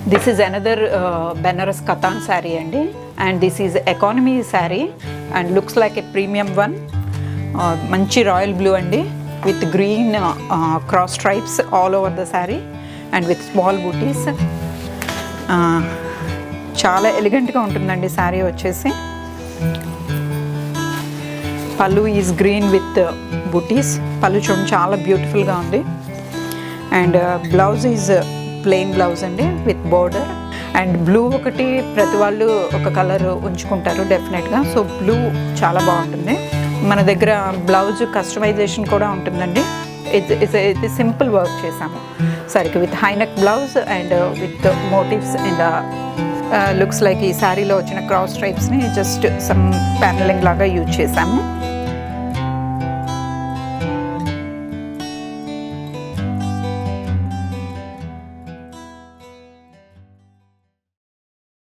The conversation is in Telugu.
This is another Banaras katan sari అండి, and this is economy sari and looks like a premium one. మంచి రాయల్ బ్లూ అండి, with green cross stripes all over the sari and with small butis. చాలా ఎలిగెంట్గా ఉంటుందండి శారీ వచ్చేసి. పళ్ళు ఈజ్ గ్రీన్ విత్ బూటీస్. పళ్ళు చూడండి చాలా బ్యూటిఫుల్గా ఉంది. And blouse is plain blouse అండి విత్ బోర్డర్. అండ్ బ్లూ ఒకటి ప్రతి వాళ్ళు ఒక కలర్ ఉంచుకుంటారు డెఫినెట్గా, సో బ్లూ చాలా బాగుంటుంది. మన దగ్గర బ్లౌజ్ కస్టమైజేషన్ కూడా ఉంటుందండి. ఇది సింపుల్ వర్క్ చేసాము సరికి with high neck blouse and with motifs and looks like ఈ శారీలో వచ్చిన క్రాస్ స్ట్రైప్స్ని జస్ట్ సమ్ ప్యానలింగ్ లాగా యూజ్ చేసాము.